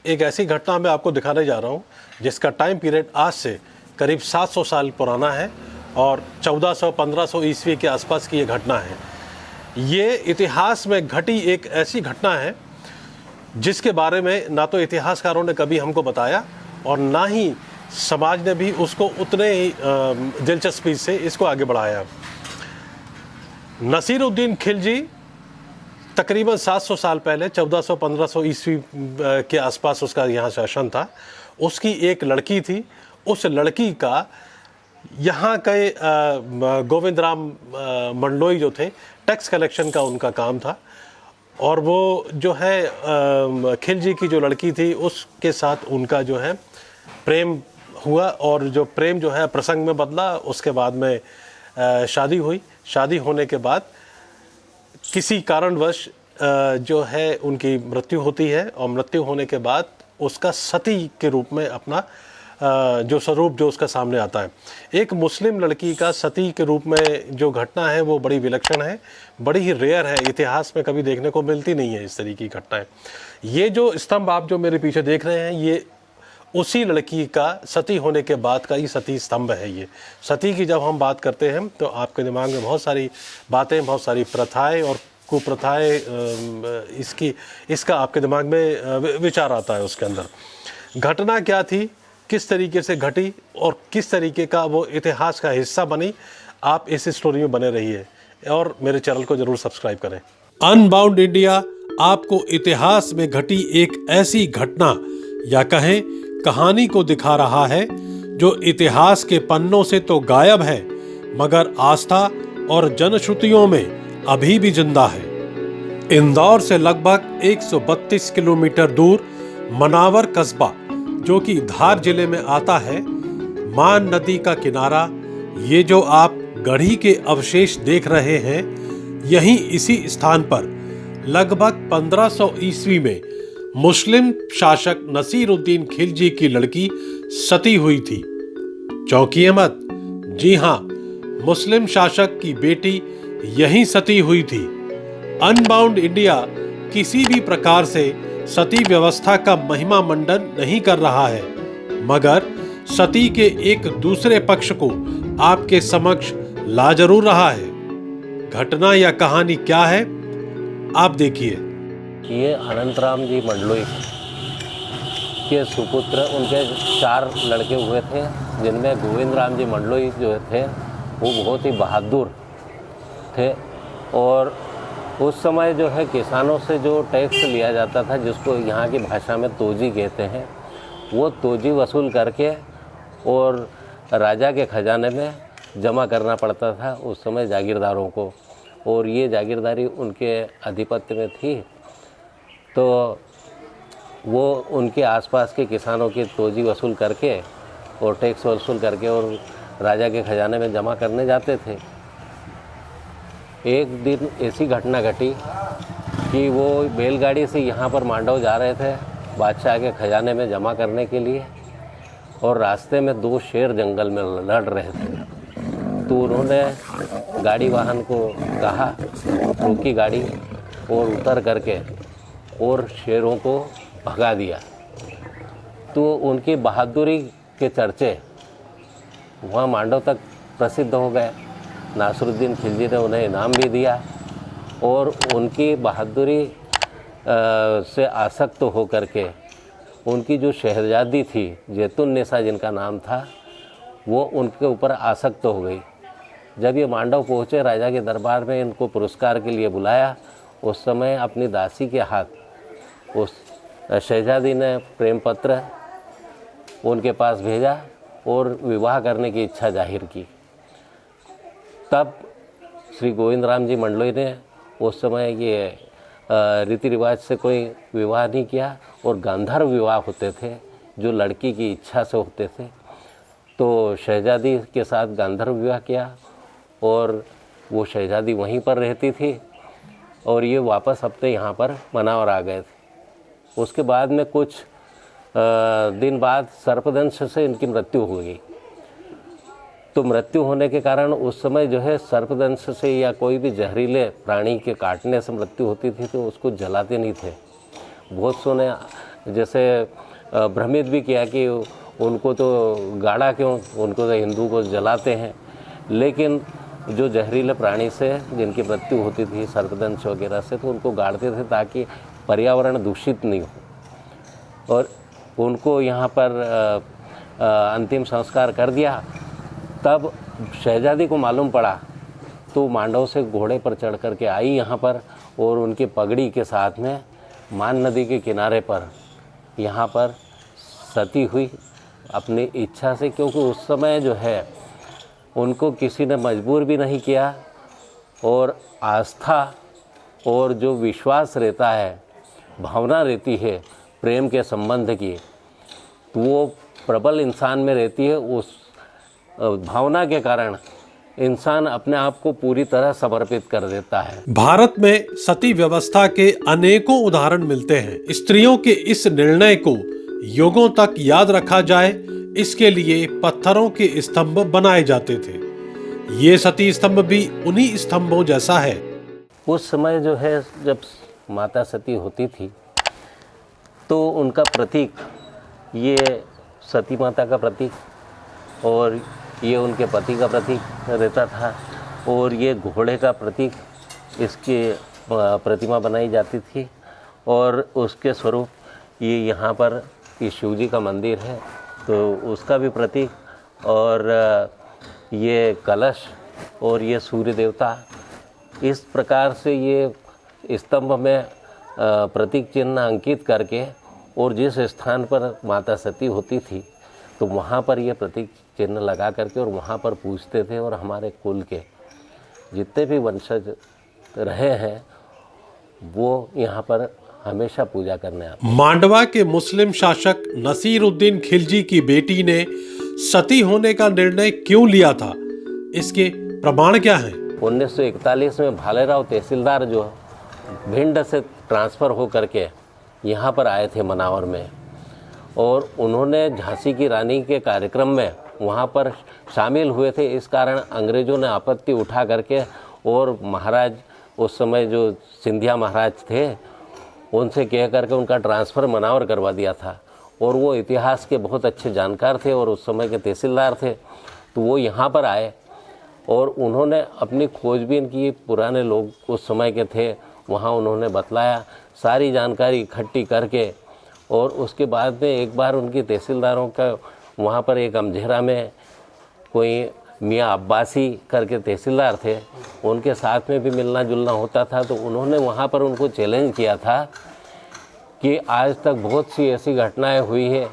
एक ऐसी घटना मैं आपको दिखाने जा रहा हूँ जिसका टाइम पीरियड आज से करीब 700 साल पुराना है और 1400-1500 ईस्वी के आसपास की ये घटना है। ये इतिहास में घटी एक ऐसी घटना है जिसके बारे में ना तो इतिहासकारों ने कभी हमको बताया और ना ही समाज ने भी उसको उतने ही दिलचस्पी से इसको आगे बढ़ाया। नसीरुद्दीन खिलजी तकरीबन 700 साल पहले 1400-1500 ईस्वी के आसपास उसका यहाँ शासन था। उसकी एक लड़की थी। उस लड़की का यहाँ के गोविंद राम मंडलोई जो थे, टैक्स कलेक्शन का उनका काम था और वो जो है खिलजी की जो लड़की थी उसके साथ उनका जो है प्रेम हुआ और जो प्रेम जो है प्रसंग में बदला। उसके बाद में शादी हुई। शादी होने के बाद किसी कारणवश जो है उनकी मृत्यु होती है और मृत्यु होने के बाद उसका सती के रूप में अपना जो स्वरूप जो उसका सामने आता है। एक मुस्लिम लड़की का सती के रूप में जो घटना है वो बड़ी विलक्षण है, बड़ी ही रेयर है, इतिहास में कभी देखने को मिलती नहीं है इस तरीके की घटनाएं। ये जो स्तंभ आप जो मेरे पीछे देख रहे हैं ये उसी लड़की का सती होने के बाद का ही सती स्तंभ है। ये सती की जब हम बात करते हैं तो आपके दिमाग में बहुत सारी बातें, बहुत सारी प्रथाएं और कुप्रथाएं इसका आपके दिमाग में विचार आता है। उसके अंदर घटना क्या थी, किस तरीके से घटी और किस तरीके का वो इतिहास का हिस्सा बनी, आप इस स्टोरी में बने रहिए और मेरे चैनल को जरूर सब्सक्राइब करें। अनबाउंड इंडिया आपको इतिहास में घटी एक ऐसी घटना या कहें कहानी को दिखा रहा है जो इतिहास के पन्नों से तो गायब है मगर आस्था और जनश्रुतियों में अभी भी जिंदा है। इंदौर से लगभग 132 किलोमीटर दूर मनावर कस्बा जो कि धार जिले में आता है, मान नदी का किनारा, ये जो आप गढ़ी के अवशेष देख रहे हैं, यहीं इसी स्थान पर लगभग 1500 ईस्वी में मुस्लिम शासक नसीरुद्दीन खिलजी की लड़की सती हुई थी। चौंकिए मत, जी हाँ, मुस्लिम शासक की बेटी यहीं सती हुई थी। अनबाउंड इंडिया किसी भी प्रकार से सती व्यवस्था का महिमा मंडन नहीं कर रहा है मगर सती के एक दूसरे पक्ष को आपके समक्ष ला जरूर रहा है। घटना या कहानी क्या है आप देखिए। ये अनंतराम जी मंडलोई के सुपुत्र, उनके 4 लड़के हुए थे जिनमें गोविंद राम जी मंडलोई जो थे वो बहुत ही बहादुर थे और उस समय जो है किसानों से जो टैक्स लिया जाता था, जिसको यहाँ की भाषा में तोजी कहते हैं, वो तोजी वसूल करके और राजा के खजाने में जमा करना पड़ता था उस समय जागीरदारों को, और ये जागीरदारी उनके आधिपत्य में थी। तो वो उनके आसपास के किसानों की तोजी वसूल करके और टैक्स वसूल करके और राजा के खजाने में जमा करने जाते थे। एक दिन ऐसी घटना घटी कि वो बैलगाड़ी से यहाँ पर मांडव जा रहे थे बादशाह के खजाने में जमा करने के लिए, और रास्ते में 2 शेर जंगल में लड़ रहे थे। तो उन्होंने गाड़ी वाहन को कहा रोकी गाड़ी और उतर करके और शेरों को भगा दिया। तो उनकी बहादुरी के चर्चे वहाँ मांडव तक प्रसिद्ध हो गए। नासिरुद्दीन खिलजी ने उन्हें इनाम भी दिया और उनकी बहादुरी से आसक्त होकर के उनकी जो शहजादी थी जैतुन्निसा जिनका नाम था, वो उनके ऊपर आसक्त हो गई। जब ये मांडव पहुँचे, राजा के दरबार में इनको पुरस्कार के लिए बुलाया। उस समय अपनी दासी के हाथ उस शहजादी ने प्रेम पत्र उनके पास भेजा और विवाह करने की इच्छा जाहिर की। तब श्री गोविंद राम जी मंडलोई ने उस समय ये रीति रिवाज से कोई विवाह नहीं किया और गांधर्व विवाह होते थे जो लड़की की इच्छा से होते थे। तो शहजादी के साथ गांधर्व विवाह किया और वो शहजादी वहीं पर रहती थी और ये वापस अपने यहाँ पर मनावर आ गए थे। उसके बाद में कुछ दिन बाद सर्पदंश से इनकी मृत्यु हो गई। तो मृत्यु होने के कारण उस समय जो है सर्पदंश से या कोई भी जहरीले प्राणी के काटने से मृत्यु होती थी तो उसको जलाते नहीं थे। बहुत सौ ने जैसे भ्रमित भी किया कि उनको तो गाड़ा क्यों, उनको तो हिंदू को जलाते हैं। लेकिन जो जहरीले प्राणी से जिनकी मृत्यु होती थी सर्पदंश वगैरह से, तो उनको गाड़ते थे ताकि पर्यावरण दूषित नहीं हो। और उनको यहाँ पर अंतिम संस्कार कर दिया। तब शहजादी को मालूम पड़ा तो मांडव से घोड़े पर चढ़ कर के आई यहाँ पर, और उनकी पगड़ी के साथ में मान नदी के किनारे पर यहाँ पर सती हुई अपनी इच्छा से, क्योंकि उस समय जो है उनको किसी ने मजबूर भी नहीं किया। और आस्था और जो विश्वास रहता है, भावना रहती है प्रेम के संबंध की, तो वो प्रबल इंसान में रहती है। उस भावना के कारण इंसान अपने आप को पूरी तरह समर्पित कर देता है। भारत में सती व्यवस्था के अनेकों उदाहरण मिलते हैं। स्त्रियों के इस निर्णय को युगों तक याद रखा जाए, इसके लिए पत्थरों के स्तंभ बनाए जाते थे। ये सती स्तंभ भी उन्हीं स्तंभों जैसा है। उस समय जो है जब माता सती होती थी तो उनका प्रतीक, ये सती माता का प्रतीक और ये उनके पति का प्रतीक रहता था, और ये घोड़े का प्रतीक, इसकी प्रतिमा बनाई जाती थी। और उसके स्वरूप ये यहाँ पर ये शिव जी का मंदिर है तो उसका भी प्रतीक, और ये कलश और ये सूर्य देवता, इस प्रकार से ये स्तंभ में प्रतीक चिन्ह अंकित करके, और जिस स्थान पर माता सती होती थी तो वहाँ पर ये प्रतीक चिन्ह लगा करके और वहाँ पर पूजते थे। और हमारे कुल के जितने भी वंशज रहे हैं वो यहाँ पर हमेशा पूजा करने आते हैं। मांडवा के मुस्लिम शासक नसीरुद्दीन खिलजी की बेटी ने सती होने का निर्णय क्यों लिया था, इसके प्रमाण क्या हैं? 1941 में भालेराव तहसीलदार जो भिंड से ट्रांसफ़र हो करके यहाँ पर आए थे मनावर में, और उन्होंने झांसी की रानी के कार्यक्रम में वहाँ पर शामिल हुए थे। इस कारण अंग्रेज़ों ने आपत्ति उठा करके, और महाराज उस समय जो सिंधिया महाराज थे उनसे कह करके उनका ट्रांसफ़र मनावर करवा दिया था। और वो इतिहास के बहुत अच्छे जानकार थे और उस समय के तहसीलदार थे, तो वो यहाँ पर आए और उन्होंने अपनी खोजबीन की। पुराने लोग उस समय के थे, वहाँ उन्होंने बतलाया, सारी जानकारी इकट्ठी करके, और उसके बाद में एक बार उनकी तहसीलदारों का वहाँ पर एक अमझेरा में कोई मियाँ अब्बासी करके तहसीलदार थे, उनके साथ में भी मिलना जुलना होता था। तो उन्होंने वहाँ पर उनको चैलेंज किया था कि आज तक बहुत सी ऐसी घटनाएं हुई है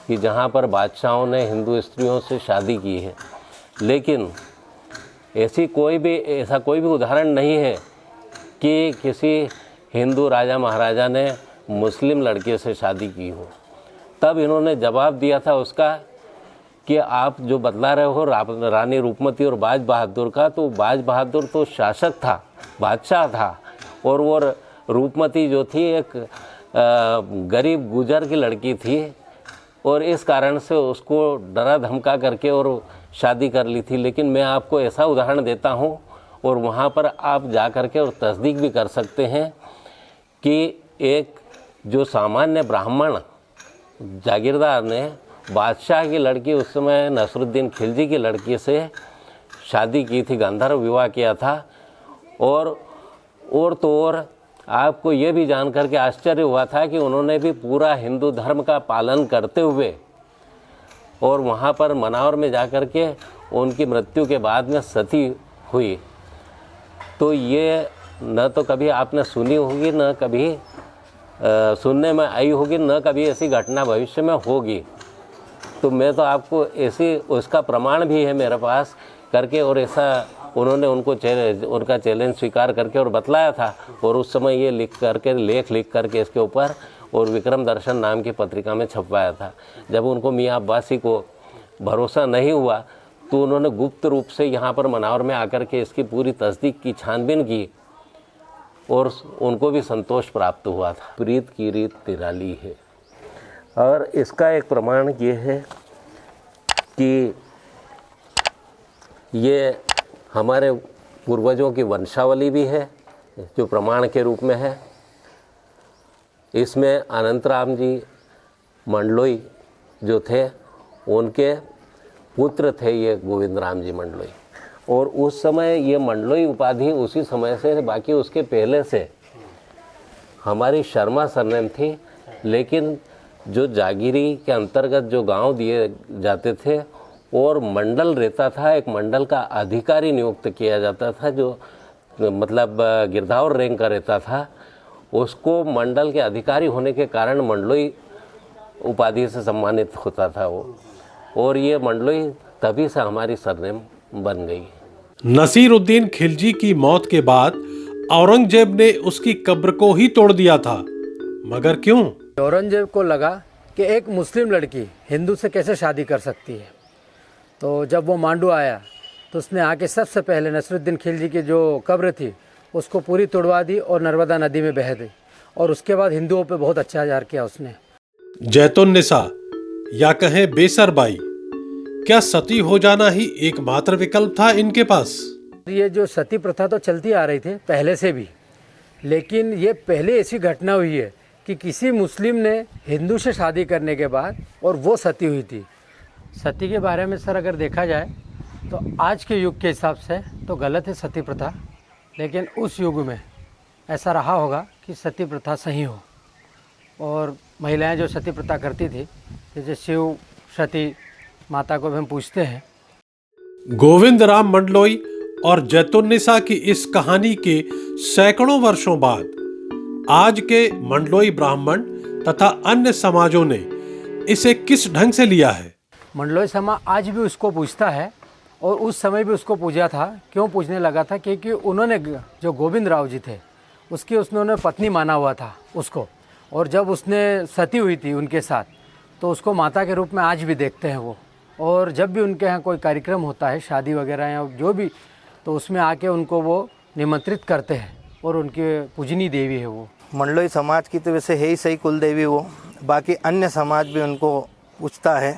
कि जहाँ पर बादशाहों ने हिंदू स्त्रियों से शादी की है, लेकिन ऐसा कोई भी उदाहरण नहीं है कि किसी हिंदू राजा महाराजा ने मुस्लिम लड़के से शादी की हो। तब इन्होंने जवाब दिया था उसका कि आप जो बतला रहे हो रानी रूपमती और बाज बहादुर का, तो बाज बहादुर तो शासक था, बादशाह था, और वो रूपमती जो थी एक गरीब गुजर की लड़की थी, और इस कारण से उसको डरा धमका करके और शादी कर ली थी। लेकिन मैं आपको ऐसा उदाहरण देता हूँ, और वहाँ पर आप जा कर के और तस्दीक भी कर सकते हैं कि एक जो सामान्य ब्राह्मण जागीरदार ने बादशाह की लड़की, उस समय नसरुद्दीन खिलजी की लड़की से शादी की थी, गंधर्व विवाह किया था। और तो और आपको ये भी जान करके आश्चर्य हुआ था कि उन्होंने भी पूरा हिंदू धर्म का पालन करते हुए और वहाँ पर मनावर में जा कर के उनकी मृत्यु के बाद में सती हुई। तो ये न तो कभी आपने सुनी होगी, न कभी सुनने में आई होगी, न कभी ऐसी घटना भविष्य में होगी। तो मैं तो आपको ऐसी उसका प्रमाण भी है मेरे पास करके, और ऐसा उन्होंने उनका चैलेंज स्वीकार करके और बतलाया था। और उस समय ये लेख लिख करके इसके ऊपर और विक्रम दर्शन नाम की पत्रिका में छपवाया था। जब उनको मियाँ अब्बासी को भरोसा नहीं हुआ तो उन्होंने गुप्त रूप से यहाँ पर मनावर में आकर के इसकी पूरी तस्दीक की, छानबीन की, और उनको भी संतोष प्राप्त हुआ था। प्रीत की रीत निराली है, और इसका एक प्रमाण ये है कि ये हमारे पूर्वजों की वंशावली भी है जो प्रमाण के रूप में है। इसमें अनंतराम जी मंडलोई जो थे उनके पुत्र थे ये गोविंद राम जी मंडलोई। और उस समय ये मंडलोई उपाधि उसी समय से, बाकी उसके पहले से हमारी शर्मा सरनेम थी, लेकिन जो जागीरी के अंतर्गत जो गांव दिए जाते थे और मंडल रहता था, एक मंडल का अधिकारी नियुक्त किया जाता था जो मतलब गिरधावर रैंक का रहता था, उसको मंडल के अधिकारी होने के कारण मंडलोई उपाधि से सम्मानित होता था वो। और ये मंडलोई तभी से हमारी सरनेम बन गई। नसीरुद्दीन खिलजी की मौत के बाद औरंगजेब ने उसकी कब्र को ही तोड़ दिया था, मगर क्यों? औरंगजेब को लगा कि एक मुस्लिम लड़की हिंदू से कैसे शादी कर सकती है। तो जब वो मांडू आया तो उसने आके सबसे पहले नसीरुद्दीन खिलजी की जो कब्र थी उसको पूरी तोड़वा दी और नर्मदा नदी में बह दी। और उसके बाद हिंदुओं पे बहुत अत्याचार किया उसने। जैतुन्निसा या कहें बेसरबाई, क्या सती हो जाना ही एकमात्र विकल्प था इनके पास? ये जो सती प्रथा तो चलती आ रही थी पहले से भी, लेकिन ये पहले ऐसी घटना हुई है कि किसी मुस्लिम ने हिंदू से शादी करने के बाद और वो सती हुई थी। सती के बारे में सर अगर देखा जाए तो आज के युग के हिसाब से तो गलत है सती प्रथा, लेकिन उस युग में ऐसा रहा होगा कि सती प्रथा सही हो। और महिलाएं जो सती प्रथा करती थी, जैसे शिव सती माता को भी हम पूछते हैं। गोविंद राम मंडलोई और जैतुन्निसा की इस कहानी के सैकड़ों वर्षों बाद आज के मंडलोई ब्राह्मण तथा अन्य समाजों ने इसे किस ढंग से लिया है? मंडलोई समाज आज भी उसको पूछता है और उस समय भी उसको पूजा था। क्यों पूजने लगा था? क्योंकि उन्होंने जो गोविंद राव जी थे उसकी उन्होंने पत्नी माना हुआ था उसको, और जब उसने सती हुई थी उनके साथ तो उसको माता के रूप में आज भी देखते हैं वो। और जब भी उनके यहाँ कोई कार्यक्रम होता है, शादी वगैरह या जो भी, तो उसमें आके उनको वो निमंत्रित करते हैं और उनकी पूजनीय देवी है वो। मंडलोई समाज की तो वैसे है ही सही कुल देवी वो, बाकी अन्य समाज भी उनको पूछता है।